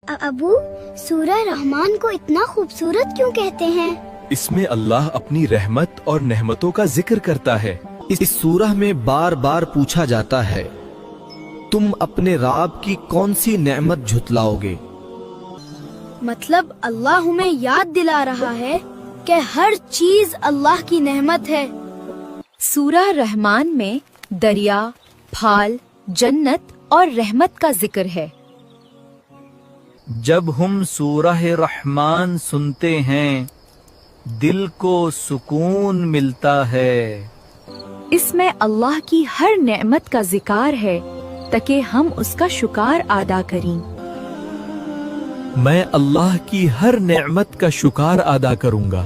ابو، سورہ رحمان کو اتنا خوبصورت کیوں کہتے ہیں؟ इसमें अल्लाह अपनी रहमत और नेमतों का जिक्र करता है। इस सूरह में बार बार पूछा जाता है, तुम अपने रब की कौन सी नेमत झुतलाओगे? मतलब अल्लाह हमें याद दिला रहा है कि हर चीज अल्लाह की नेमत है। सूरह रहमान में दरिया, फाल, जन्नत और रहमत का जिक्र है। जब हम सूरह रहमान सुनते हैं दिल को सुकून मिलता है। इसमें अल्लाह की हर नेमत का जिक्र है ताकि हम उसका शुक्र अदा करें। मैं अल्लाह की हर नेमत का शुक्र अदा करूंगा।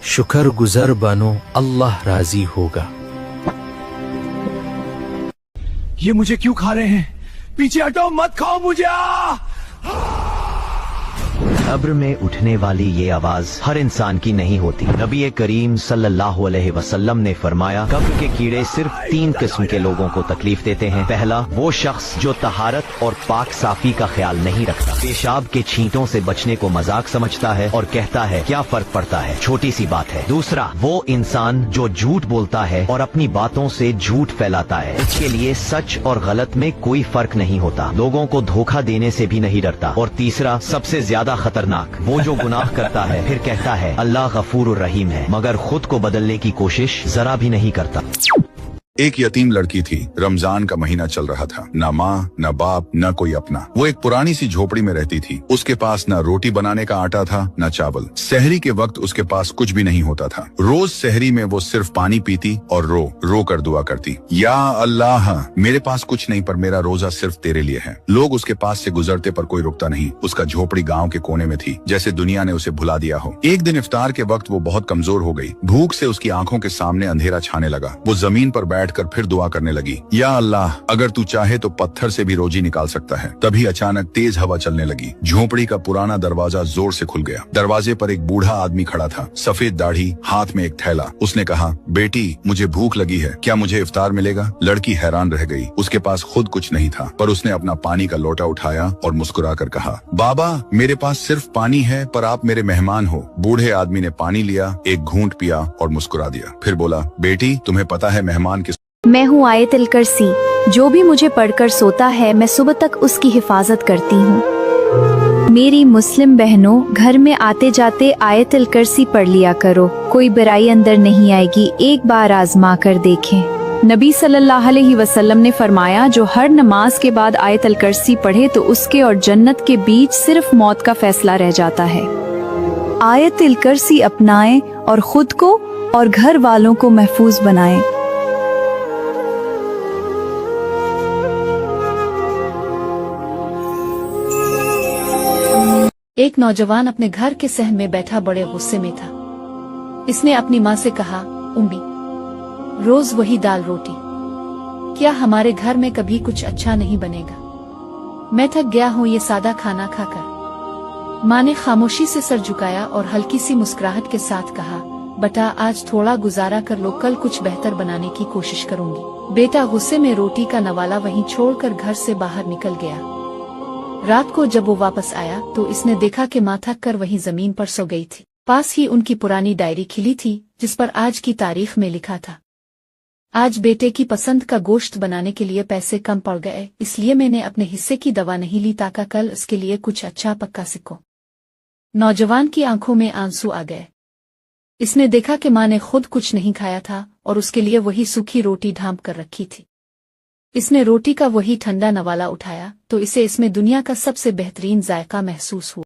शुक्र गुजर बनो, अल्लाह राजी होगा। ये मुझे क्यों खा रहे हैं? पीछे हटो, मत खाओ मुझे। कब्र में उठने वाली ये आवाज हर इंसान की नहीं होती। नबी करीम सल्लल्लाहु अलैहि वसल्लम ने फरमाया, कब्र के कीड़े सिर्फ 3 किस्म के लोगों को तकलीफ देते हैं। पहला, वो शख्स जो तहारत और पाक साफी का ख्याल नहीं रखता, पेशाब के छींटों से बचने को मजाक समझता है और कहता है क्या फर्क पड़ता है, छोटी सी बात है। दूसरा, वो इंसान जो झूठ बोलता है और अपनी बातों से झूठ फैलाता है, इसके लिए सच और गलत में कोई फर्क नहीं होता, लोगों को धोखा देने से भी नहीं डरता। और तीसरा, सबसे ज्यादा खतरनाक, वो जो गुनाह करता है फिर कहता है अल्लाह गफूर रहीम है, मगर खुद को बदलने की कोशिश जरा भी नहीं करता। एक यतीम लड़की थी। रमजान का महीना चल रहा था। न माँ, न बाप, न कोई अपना। वो एक पुरानी सी झोपड़ी में रहती थी। उसके पास न रोटी बनाने का आटा था, न चावल। सहरी के वक्त उसके पास कुछ भी नहीं होता था। रोज सहरी में वो सिर्फ पानी पीती और रो कर दुआ करती, या अल्लाह, मेरे पास कुछ नहीं पर मेरा रोजा सिर्फ तेरे लिए है। लोग उसके पास से गुजरते पर कोई रुकता नहीं। उसका झोपड़ी गाँव के कोने में थी, जैसे दुनिया ने उसे भुला दिया हो। एक दिन इफ्तार के वक्त वो बहुत कमजोर हो गई। भूख से उसकी आंखों के सामने अंधेरा छाने लगा। वो जमीन पर बैठकर फिर दुआ करने लगी, या अल्लाह, अगर तू चाहे तो पत्थर से भी रोजी निकाल सकता है। तभी अचानक तेज हवा चलने लगी। झोपड़ी का पुराना दरवाजा जोर से खुल गया। दरवाजे पर एक बूढ़ा आदमी खड़ा था, सफेद दाढ़ी, हाथ में एक थैला। उसने कहा, बेटी, मुझे भूख लगी है, क्या मुझे इफ्तार मिलेगा? लड़की हैरान रह गई। उसके पास खुद कुछ नहीं था, पर उसने अपना पानी का लोटा उठाया और मुस्कुरा कर कहा, बाबा, मेरे पास सिर्फ पानी है पर आप मेरे मेहमान हो। बूढ़े आदमी ने पानी लिया, एक घूंट पिया और मुस्कुरा दिया। फिर बोला, बेटी, तुम्हें पता है मेहमान किस? मैं हूँ आयतुल कुर्सी, जो भी मुझे पढ़कर सोता है मैं सुबह तक उसकी हिफाजत करती हूँ। मेरी मुस्लिम बहनों, घर में आते जाते आयतुल कुर्सी पढ़ लिया करो, कोई बुराई अंदर नहीं आएगी, एक बार आजमा कर देखें। नबी सल्लल्लाहु अलैहि वसल्लम ने फरमाया, जो हर नमाज के बाद आयतुल कुर्सी पढ़े तो उसके और जन्नत के बीच सिर्फ मौत का फैसला रह जाता है। आयतुल कुर्सी अपनाएं और खुद को और घर वालों को महफूज बनाएं। एक नौजवान अपने घर के सहन में बैठा बड़े गुस्से में था। इसने अपनी माँ से कहा, उम्मी, रोज वही दाल रोटी, क्या हमारे घर में कभी कुछ अच्छा नहीं बनेगा? मैं थक गया हूँ ये सादा खाना खाकर। माँ ने खामोशी से सर झुकाया और हल्की सी मुस्कुराहट के साथ कहा, बेटा, आज थोड़ा गुजारा कर लो, कल कुछ बेहतर बनाने की कोशिश करूंगी। बेटा गुस्से में रोटी का नवाला वहीं छोड़कर घर से बाहर निकल गया। रात को जब वो वापस आया तो इसने देखा कि माँ थक कर वहीं जमीन पर सो गई थी। पास ही उनकी पुरानी डायरी खिली थी जिस पर आज की तारीख में लिखा था, आज बेटे की पसंद का गोश्त बनाने के लिए पैसे कम पड़ गए, इसलिए मैंने अपने हिस्से की दवा नहीं ली ताकि कल उसके लिए कुछ अच्छा पक्का सीखो। नौजवान की आंखों में आंसू आ गए। इसने देखा कि माँ ने खुद कुछ नहीं खाया था और उसके लिए वही सूखी रोटी ढांप कर रखी थी। इसने रोटी का वही ठंडा नवाला उठाया तो इसे इसमें दुनिया का सबसे बेहतरीन जायका महसूस हुआ।